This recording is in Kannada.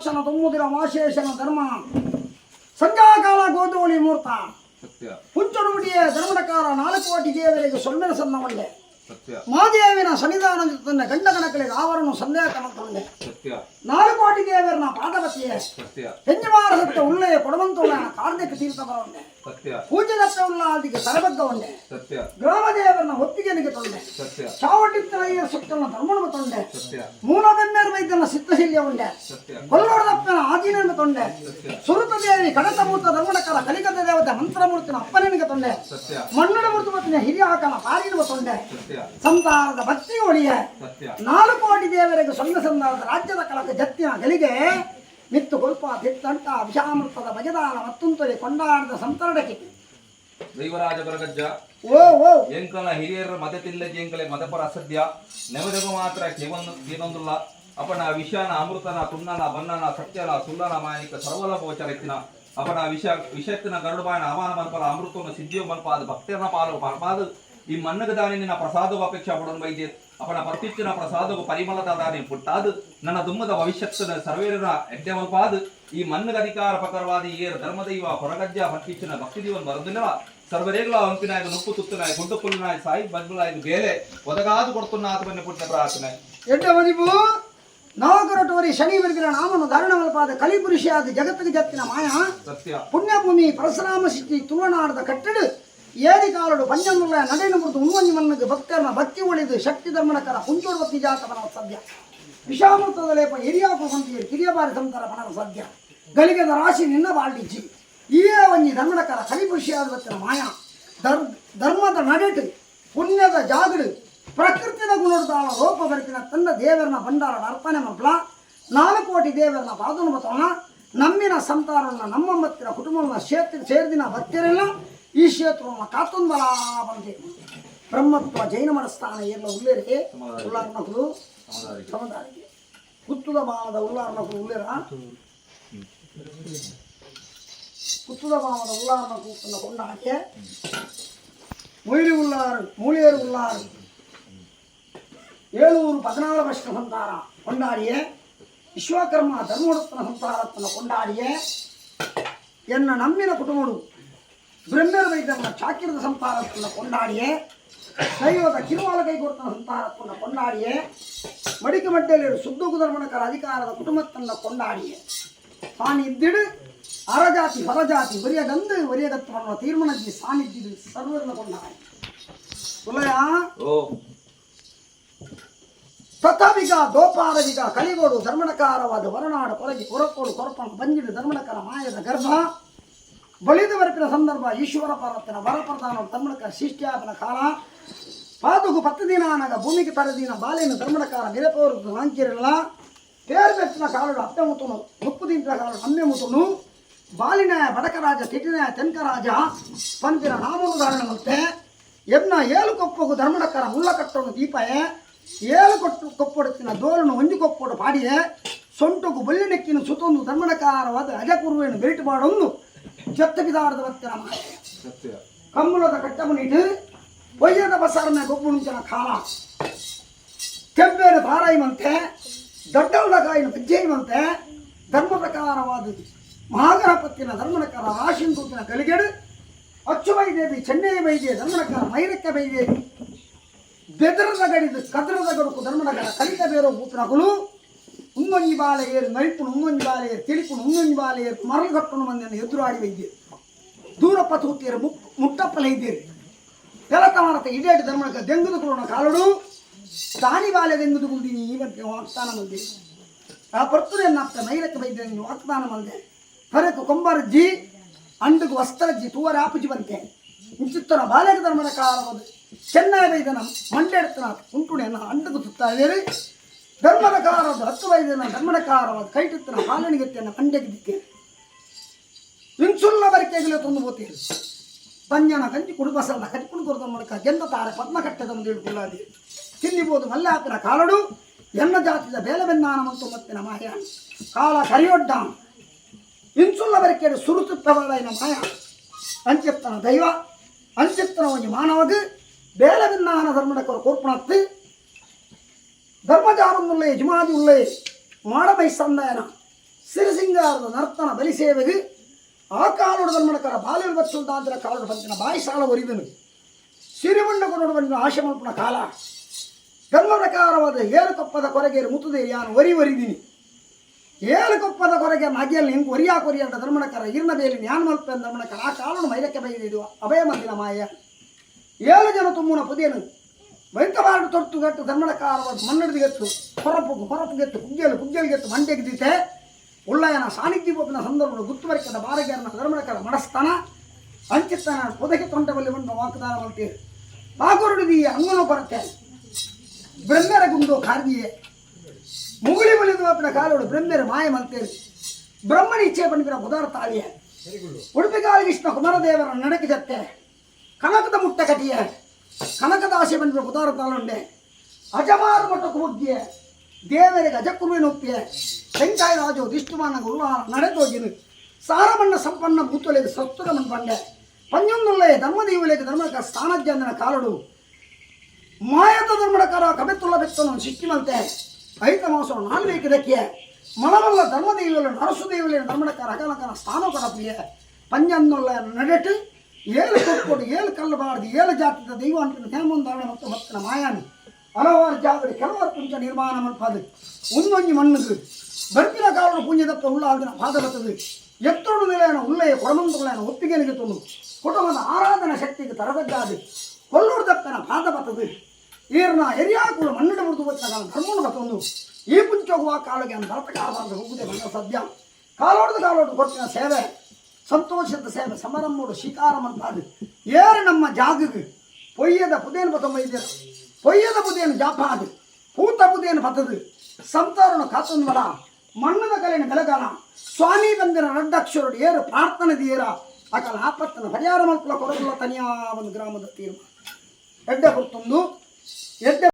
ಲಕ್ಷಣ ತೊಂಬುದಿರ ಮಾಶೇಷನ ಧರ್ಮ ಸಂಧ್ಯಾಕಾಲ ಗೋಧೂಳಿ ಮುಹೂರ್ತ ಹುಂಚುಡುಗುಡಿಯ ಧರ್ಮಣಕಾರ 4 ಕೋಟಿ ದೇವರಿಗೆ ಸೊನ್ನೆನ ಸನ್ನವಲ್ಲೇ ಮಾದೇವಿನ ಸನ್ನಿಧಾನ ಗಂಡ ಕಣಕಳಿಗೆ ಆವರನ್ನು ಸಂಧ್ಯಾಕಾಲ 4 ಕೋಟಿ ದೇವರನ್ನ ಪಾದವತಿಯೇ ಹೆಂಜವಾರ ಸತ್ಯ ಉಳ್ಳೆಯ ಕೊಡವಂತುಳ್ಳ ಕಾರ್ಣಿಕ ತೀರ್ಥ ಬರವನ್ನೇ ಪೂಜೆ ದತ್ತ ಉಳ್ಳ ಅದಕ್ಕೆ ಸರಬಗ್ಗವನ್ನೇ ಗ್ರಾಮದೇವರನ್ನ ಒಪ್ಪಿಗೆನಿಗೆ ತೊಂಡೆ ಚಾವಟಿತ್ತನಯ್ಯ ಸುತ್ತನ ಧರ್ಮಣ ತೊಂಡೆ ಮೂಲಗಣ್ಯರ ವೈದ್ಯನ ಸಿದ್ಧಶಲ್ಯ ಉಂಡೆ ಕೊಲ್ಲೋಡದಪ್ಪನ ಆದಿನ ತೊಂಡೆ ಸುರುತ ದೇವಿ ಕಡತಮೂರ್ತ ಧರ್ಮಣಕರ ಕಲಿಕದ ದೇವತೆ ಮಂತ್ರಮೂರ್ತಿನ ಅಪ್ಪನಿಗೆ ತೊಂಡೆ ಮಣ್ಣಡ ಮೂರ್ತಿಮತ್ತಿನ ಹಿರಿಯ ಹಾಕನ ಪಾರಿರುವ ತೊಂಡೆ ಸಂತಾನದ ಭಕ್ತಿ ಒಳಿಯ 4 ಕೋಟಿ ದೇವರಿಗೆ ಸೊನ್ನ ಸಂದಾನದ ರಾಜ್ಯದ ಕಳಕ ಜತ್ತಿನ ಗಲಿಗೆ ಮಿತ್ತು ಗೊಲ್ಪ ತಿತ್ತಂಟ ವಿಷಾಮೃತದ ಬಜದಾನ ಮತ್ತೊಂತೊರೆ ಕೊಂಡಾಡದ ಸಂತರಡಕ್ಕೆ ದೈವರಾಜ ಬರಗಜ್ಜ ಎಂಕಲ ಹಿರಿಯರ ಮದತಿಲ್ಲ ಜೇಂಕಲೆ ಮದಪರ ಅಸದ್ಯ ನೆವದೆಗ ಮಾತ್ರ ಕೇವೊಂದುಲ್ಲ ಅಪನ ವಿಷಾನ ಅಮೃತನ ತುನ್ನನ ಬನ್ನನ ಸತ್ಯನ ಸುಲ್ಲನ ಮಾನಿಕ ಸರ್ವಲ ಗೋಚರೆತ್ತಿನ ಅಪನ ವಿಷತ್ತಿನ ಗರುಡುಬಾಯನ ಅಮಾನ ಮಲ್ಪಲ ಅಮೃತನ ಸಿದ್ಧಿಯೋ ಮಲ್ಪಾದ ಭಕ್ತರನ ಪಾಲು ಪರಪಾದ ಈ ಮನ್ನಗ ದಾನಿನ ಪ್ರಸಾದವು ಅಪೇಕ್ಷಾ ಪಡೋನ್ ವೈದ್ಯ ಅಪನ ಪ್ರತಿಷ್ಠಿನ ಪ್ರಸಾದವು ಪರಿಮಳದ ದಾನಿ ಪುಟ್ಟಾದ ನನ್ನ ದುಮ್ಮದ ಭವಿಷ್ಯತ್ತಿನ ಸರ್ವೇರರ ಎಡ್ಡೆ ಮಲ್ಪಾದ ಈ ಮನ್ನಗ ಅಧಿಕಾರ ಪ್ರಕಾರವಾದ ಏರ್ ಧರ್ಮದೈವ ಹೊರಗಜ್ಜ ಪ್ರತಿಷ್ಠಿನ ಭಕ್ತಿ ದೀವನ್ ಬರೋದಿಲ್ಲ ಸರ್ವರೇಗಳ ಅಂಕಿನಾಯ ನುಪ್ಪು ತುತ್ತನಾಯ ಗುಡ್ಡ ಪುಲ್ಲಿನಾಯ ಸಾಯಿ ಬಗ್ಲಾಯ ಬೇಲೆ ಒದಗಾದು ಕೊಡ್ತುನ್ನ ಆತವನ್ನೇ ಪುಟ್ಟ ಪ್ರಾರ್ಥನೆ ಎಡ್ಡ ಮದಿಬು ನವಕರಟೋರಿ ಶನಿ ವರ್ಗಿನ ನಾಮನು ಧಾರಣವಲ್ಪಾದ ಕಲಿಪುರುಷಿಯಾದ ಜಗತ್ತಿಗೆ ಜತ್ತಿನ ಮಾಯ ಸತ್ಯ ಪುಣ್ಯಭೂಮಿ ಪರಶುರಾಮ ಸಿದ್ಧಿ ತುಳುನಾಡದ ಕಟ್ಟಡ ಏರಿ ಕಾಲಡು ಪಂಜಂದುಳ್ಳ ನಡೆನು ಮೃದು ಉನ್ವಂಜಿ ಮನ್ನಗೆ ಭಕ್ತರನ ಭಕ್ತಿ ಉಳಿದು ಶಕ್ತಿ ಧರ್ಮನಕರ ಕುಂಚೋಡ್ವತ್ತಿ ಜಾತಪನ ಸದ್ಯ ವಿಷಾಮೃತದ ಲೇಪ ಹಿರಿಯಾಪು ಸಂತಿಯರು ಕಿರಿಯಬಾರಿ ಸಂತರ ಪಣರ ಸದ್ಯ ಗಲಿಗೆದ ರಾಶಿ ನಿನ್ನ ಬಾಳ್ಡಿಚ್ಚಿ ಇವೇ ಒಂಜಿ ಧರ್ಮನಕರ ಕಲಿಪುರುಷಿಯಾದ ಬತ್ತಿನ ಮಾಯ ಧರ್ಮದ ನಡೆಟು ಪುಣ್ಯದ ಜಾಗಡು ಪ್ರಕೃತಿಯ ಗುಣದಾಳ ರೋಪ ಬರಿತಿನ ತನ್ನ ದೇವರನ ಭಂಡಾರದ ಅರ್ಪಣೆ ಮಕ್ಕಳ 4 ಕೋಟಿ ದೇವರನ ಪಾದನ ಬತ್ತವನ ನಮ್ಮಿನ ಸಂತಾನನ ನಮ್ಮ ಮತ್ತಿನ ಕುಟುಂಬನ ಸೇರಿದಿನ ಭಕ್ತರೆಲ್ಲ ಈ ಕ್ಷೇತ್ರವನ್ನು ಕಾತೊಂದಲ ಬಂದೆ ಬ್ರಹ್ಮತ್ವ ಜೈನ ಮನಸ್ಥಾನ ಎಲ್ಲ ಉಳ್ಳೇರಿಗೆ ಉಲ್ಲಾರ್ನಕರು ಸಮದಾರಿಗೆ ಕುತ್ತುದ ಭಾವದ ಉಲ್ಲಾರ್ನಕರು ಉಳ್ಳೇರ ಕುತ್ತುದ ಭಾವದ ಉಲ್ಲಾರ್ನಕರು ಕೊಂಡಾಕೆ ಮೊಯ್ಲಿ ಉಲ್ಲಾರು ಮೂಳಿಯರು ಉಲ್ಲಾರು 714 ವರ್ಷ ಸಂತಾರ ಕೊಂಡಾಡಿಯೇ ವಿಶ್ವಕರ್ಮ ಧರ್ಮೋಡತ್ತನ ಸಂತಾರತ್ತನ ಕೊಂಡಾಡಿಯೇ ಎನ್ನ ನಮ್ಮಿನ ಕುಟುಂಬಡು ಬ್ರಹ್ಮರ ವೈದ್ಯನ ಚಾಕಿರದ ಸಂತಾರತ್ತನ ಕೊಂಡಾಡಿಯೇ ದೈವದ ಕಿರುವಾಲ ಕೈಗೊರ್ತನ ಸಂತಾರತ್ತನ ಕೊಂಡಾಡಿಯೇ ಮಡಿಕೆ ಮಡ್ಡೆಯಲ್ಲಿ ಸುದ್ದುಗು ಧರ್ಮಣಕರ ಅಧಿಕಾರದ ಕುಟುಂಬತ್ತನ್ನ ಕೊಂಡಾಡಿಯೇ ತಾನು ಇದ್ದಿಡು ಅರಜಾತಿ ಹೊರಜಾತಿ ಒರಿಯಗಂದು ಒರಿಯಗತ್ತವನ್ನು ತೀರ್ಮಾನದಲ್ಲಿ ಸಾನ್ನಿಧ್ಯದು ಸರ್ವರನ್ನ ಕೊಂಡಾಡಿ ಸುಲಯ ತಥಾವಿಗ ದೋಪಾರವಿಗ ಕಲಿಗೋಡು ಧರ್ಮಣಕಾರವಾದ ಹೊರನಾಡ ಕೊರಗಿ ಕೊರಕೋಡು ಕೊರಪನ ಬಂಜಿಡು ಧರ್ಮಣಕರ ಮಾಯದ ಗರ್ಭ ಬಳಿದ ವರಪಿನ ಸಂದರ್ಭ ಈಶ್ವರ ಪರ್ವತನ ವರಪ್ರಧಾನ ಧರ್ಮಣಕರ ಶಿಷ್ಟ್ಯಾಪನ ಕಾಲ ಪಾದುಗು 10 ದಿನ ಆನಾಗ ಭೂಮಿಗೆ ತರದಿನ ಬಾಲೆಯನ್ನು ಧರ್ಮಣಕಾರ ನಿರಪವರು ನಾಂಕಿರಲ್ಲ ಪೇರ್ಬೆತ್ತಿನ ಕಾಲುಡು ಅಪ್ಪೆ ಮುತ್ತನು ಮುಪ್ಪುದಿಂತ ಕಾಲುಡು ಅಮ್ಮೆ ಮುತ್ತನು ಬಾಲಿನ ಬಡಕರಾಜ ತಿಟಿನ ತೆನ್ಕರಾಜ ಪಂಪಿನ ನಾಮೋದಾಹರಣೆ ಮತ್ತೆ ಎನ್ನ 7 ಕೊಪ್ಪಗು ಧರ್ಮಣಕರ ಮುಳ್ಳ ಕಟ್ಟೋನು ದೀಪಯೇ 7 ಕೊಪ್ಪೊಡುತ್ತಿನ ದೋಲನು ಒಂಜು ಕೊಪ್ಪೊಡು ಪಾಡಿಯೇ ಸೊಂಟುಗು ಬಳ್ಳಿನೆಕ್ಕಿನ ಸುತ್ತೊಂದು ಧರ್ಮಣಕಾರವಾದ ಅಜಪೂರ್ವೇನು ಬೆಲ್ಟ್ ಮಾಡೊಂದು ಜತ್ತ ಬಿದಾರದ ಭಕ್ತರ ಮಾಯ ಕಮ್ಮುಳದ ಕಟ್ಟಮನಿಟ್ಟು ಒಯ್ಯದ ಬಸಾರನ ಗೊಬ್ಬುಂಚನ ಕಾಲ ಕೆಂಪೇನ ತಾರಾಯಿಮಂತೆ ದೊಡ್ಡವಳ ಕಾಯಿನ ಬಜ್ಜೆಯಿಮಂತೆ ಧರ್ಮ ಪ್ರಕಾರವಾದದ್ದು ಮಹಾಗಣಪತಿನ ಧರ್ಮಣಕಾರ ರಾಶಿಂದೂತಿನ ಕಲಿಗೆಡು ಅಚ್ಚು ವೈದೇವಿ ಚೆನ್ನೈ ವೈದ್ಯ ಧರ್ಮಣಕಾರ ನೈರಕ್ಯ ವೈದೇವಿ ಬೆದರದ ಗಡಿದು ಕದರದ ಗಡುಕು ಧರ್ಮಣಕಾರ ಕಲಿತ ಬೇರೋ ಭೂತನಗಳು ಉಂಗೊಂಜಿ ಬಾಲೆ ಏರು ನೈಪುಣು ಉಂಗೊಂಜಿ ಬಾಲೆ ಏರು ತಿಳಿಪುಣು ಉಂಗೊಂಜಿ ಬಾಲೆ ಏರು ಮರಳುಗಟ್ಟುನು ಮಂದಿಯನ್ನು ಎದುರಾಡಿ ವೈದ್ಯರು ದೂರಪ್ಪ ತೂತಿಯರು ಮುಟ್ಟಪ್ಪಲ ಇದ್ದೀರಿ ತೆಲತಮಾರತ ಇಡೇಟು ಧರ್ಮಣಕ ದೆಂಗುದು ಕೊಡೋಣ ಕಾಲುಡು ತಾನಿ ಬಾಲೆ ದೆಂಗುದು ಕುಲ್ದೀನಿ ಇವತ್ತು ವಾಗ್ದಾನ ಮಂದಿ ಆ ಪರ್ತುರೆ ಎನ್ನಾಗ್ತ ನೈರಕ್ಕೆ ವೈದ್ಯ ವಾಗ್ದಾನ ಮಂದೆ ಹೊರಕು ಕೊಂಬರಜ್ಜಿ ಅಂಡುಗು ವಸ್ತ್ರಜ್ಜಿ ತೂವರ ಆಪುಜಿ ಬಂತೆ ಇಂಚಿತ್ತನ ಬಾಲೆಗ ಧರ್ಮದ ಕಾಲವದು ಚೆನ್ನೈ ವೈದ್ಯನ ಮಂಡೆಡ್ತನ ಉಂಟುಣೆಯನ್ನು ಅಂಡುಗು ತುತ್ತಾವೇರಿ ಧರ್ಮದ ಕಾರದ 10 ವೈದ್ಯನ ಧರ್ಮದ ಕಾರವಾದ ಕೈಟಿತ್ತನ ಪಾಲನೆಗೆತ್ತಿಯನ್ನು ಮಂಡೆಗಿದ್ದಿಕ್ಕೆ ಇಂಸುಲ್ಲ ಬರಿಕೆಗಳು ತಂದು ಹೋಗ್ತೀರಿ ಪಂಜನ ಕಂಜಿ ಕುಡುಬಸಲ್ಲ ಕಟ್ಕೊಂಡು ಕೊಡ್ದ ಮೂಲಕ ಗೆಂದ ತಾರೆ ಪದ್ಮಕಟ್ಟದ ಮುಂದೆ ಹಿಡ್ಕೊಳ್ಳಾದಿ ತಿನ್ನಿಬೋದು ಮಲ್ಲಾಪಿನ ಕಾಲಡು ಎನ್ನ ಜಾತಿದ ಬೇಲಬೆನ್ನಾನ ಮಂತು ಮತ್ತಿನ ಮಾಯ ಕಾಲ ಕರಿಯೊಡ್ಡ ಇಂಸುಲ್ಲ ಬರಿಕೆಡು ಸುರುತುಪ್ಪವಳೈನ ಮಾಯ ಅಂಚಿತ್ತನ ದೈವ ಅಂಚಿತ್ತನ ಒಂಜಿ ಮಾನವದು ಬೇಲಬೆನ್ನಾನ ಧರ್ಮಡಕರು ಕೋರ್ಪಣತ್ತು ಧರ್ಮಜಾರನ್ನುಳ್ಳೆ ಯಜಮಾದಿ ಉಳ್ಳೆ ಮಾಡಮೈ ಸಂದಾಯನ ಸಿರಿಸಿಂಗಾರದ ನರ್ತನ ಬಲಿ ಸೇವೆಗೆ ಆ ಕಾಲೋಡ ಧರ್ಮಣಕರ ಬಾಲ್ಯ ಬಚ್ಚುಂತಾಂತರ ಕಾಲೋಡ ಪಂಚನ ಬಾಯಿ ಸಾಲ ಒರಿದನು ಸಿರಿಮಣ್ಣ ಕೊಡೋಡವನ್ನು ಆಶೆ ಮಲ್ಪನ ಕಾಲ ಧರ್ಮ ಪ್ರಕಾರವಾದ ಏಳುಕೊಪ್ಪದ ಕೊರಗೇರು ಮುತ್ತುದೇ ಯಾನು ಒರಿದಿನಿ ಏಳುಕೊಪ್ಪದ ಕೊರಗೆ ನಗೆಯಲ್ಲಿ ಹಿಂಗೆ ಒರಿಯಾಟ ಧರ್ಮಣಕರ ಇರ್ನ ಬೇಲಿ ಜ್ಞಾನ ಮಲ್ಪ ಧರ್ಮಣಕರ ಆ ಕಾಲನು ಮೈದಕ್ಕೆ ಬೈದಿಡುವ ಅಭಯ ಮಂದಿನ ಮಾಯ 7 ಜನ ತುಂಬುನ ಪುದೇನು ವೈಕವಾಡು ತೊಟ್ಟುಗಟ್ಟು ಧರ್ಮಣಕಾರವಾದ ಮನ್ನಡಿಗೆತ್ತು ಹೊರಪುಗೆತ್ತು ಕುಗ್ಗೆಲ್ಗೆತ್ತು ಮಂಡೆಗಿದ್ದಿತೆ ಉಳ್ಳಯನ ಸಾನ್ನಿಧ್ಯ ಸಂದರ್ಭ ಗುತ್ತುವರಿಕದ ಬಾರಗೆಯನ್ನ ಧರ್ಮಣಕರ ಮನಸ್ಥಾನ ಅಂಚಿತ್ತನ ಪೊದಕೆ ತೊಂಟಬಲ್ಲಿ ಬಂದು ವಾಕ್ದಾನ ಮಾಡ್ತೀವಿ ಪಾಗುರುಡಿದಿ ಅಂಗನು ಬರುತ್ತೆ ಬ್ರಹ್ಮರ ಗುಂಡು ಕಾರ್ದಿಯೇ ಮುಗುಳಿ ಬಲಿದು ಅಪ್ಪನ ಕಾಲೋಡು ಬ್ರಹ್ಮರ ಮಾಯ ಮಲ್ತೇರಿ ಬ್ರಹ್ಮಣ ಇಚ್ಛೆ ಪಂಡಿತರ ಬುಧಾರ ತಾಳಿಯ ಉಡುಪಿ ಕಾಳಿಗಿಷ್ಣ ಕುಮಾರದೇವರ ನಡಕಿದತ್ತೆ ಕನಕದ ಮುಟ್ಟ ಕಟಿಯ ಕನಕದ ಆಸೆ ಪಂಡಿತರ ಬುಧಾರ ತಾಳುಂಡೆ ಅಜಮಾರು ಮಟ್ಟಕ್ಕೆ ಮುಗ್ಗಿಯೇ ದೇವರಿಗೆ ಅಜಕುರುವಿನ ಒಪ್ಪಿಯೇ ಶಂಕಾಯ ರಾಜು ದಿಷ್ಟುಮಾನ ಉಲ್ಲಾಹ ನಡೆದೋಗಿನು ಸಾರಮಣ್ಣ ಸಂಪನ್ನ ಭೂತೊಲೆಗೆ ಸತ್ತುರ ಮನ್ಪಂಡೆ ಪಂಜೊಂದುಳ್ಳೆ ಧರ್ಮದೀವುಲೆಗೆ ಧರ್ಮಕ ಸ್ಥಾನಜ್ಜಂದನ ಕಾಲಡು ಮಾಯದ ಧರ್ಮಡಕರ ಕಬೆತ್ತುಳ್ಳ ಬೆತ್ತನು ಸಿಕ್ಕಿನಂತೆ ಐತ ಮಾಸ ನಾಲ್ವೇಕಿದಕ್ಕೆ ಮಲವಲ್ಲ ಧರ್ಮದೀವುಲ ನರಸುದೇವುಲೆ ಧರ್ಮಡಕರ ಅಗಲಕನ ಸ್ಥಾನ ಕೊಡಪ್ಪಿಯೇ ಪಂಜೊಂದುಳ್ಳ ನಡೆಟ್ಟು 7 ಕೊಟ್ಟು 7 ಕಲ್ಲು ಬಾರ್ದು 7 ಜಾತಿದ ದೈವ ಅಂತ ಹೇಮಂದಾರಣ ಮತ್ತು ಮತ್ತಿನ ಮಾಯಾನಿ ಹಲವಾರು ಜಾಗಗಳು ಕೆಲವರು ಪುಂಚ ನಿರ್ಮಾಣ ಮಲ್ಪದು ಒಂದೊಂದು ಮಣ್ಣುದು ಬರ್ಪಿನ ಕಾರಣ ಪುಣ್ಯದತ್ತ ಉಳ್ಳಾಗಿನ ಪಾದಬತ್ತದು ಎತ್ತೋಡು ನಿಲೆಯನ ಉಳ್ಳೆಯ ಕೊಡಮಂದುಗಳನ್ನ ಒಪ್ಪಿಗೆನಿಗೆ ತಂದು ಕುಟುಂಬದ ಆರಾಧನಾ ಶಕ್ತಿಗೆ ತರದಗ್ಗಾದು ಕೊಲ್ಲೂರು ದತ್ತನ ಪಾದಬತ್ತದು ಈರ್ನ ಎರಿಯಾಕುಳು ಮಣ್ಣಿಡ ಮುರಿದು ಬತ್ತಿನ ಧರ್ಮನ ಬತ್ತೊಂದು ಈ ಪುಂಚೋಗುವ ಕಾಲಿಗೆ ಬರತಕ್ಕಾಗಬಾರ್ದು ಹೋಗುದೇ ಬಂದ ಸದ್ಯ ಕಾಲೋಡು ಕೊಟ್ಟಿನ ಸೇವೆ ಸಂತೋಷದ ಸೇವೆ ಸಮಾರಂಭೋಡು ಶಿಕಾರ ಮಲ್ಪಾದು ಏರು ನಮ್ಮ ಜಾಗಗೆ ಪೊಯ್ಯದ ಪುದೇನು ಬತ್ತೊಂಬೈದ್ಯರು ಪೊಯ್ಯದ ಬುದೇನು ಜಾಪಾದು ಪೂತ ಬುದೇನು ಬತ್ತದು ಸಂತಾರಣ ಕಾತೊಂದು ಮಣ್ಣದ ಕಲೆನ ಬೆಳಗಾನ ಸ್ವಾಮಿ ಬಂದಿರ ರಡ್ಡಕ್ಷರುಡು ಏರು ಪ್ರಾರ್ಥನೆ ದೀರ ಅಕಲ ಆಪತ್ತನ ಪರಿಹಾರ ಮಲ್ಪಲ ಕೊಡಗುಲ್ಲ ತನಿಯಾ ಒಂದು ಗ್ರಾಮದ ತೀರ್ಮಾನ ಎಡ್ಡೆ ಹೊತ್ತೊಂದು ಎಡ್ಡೆ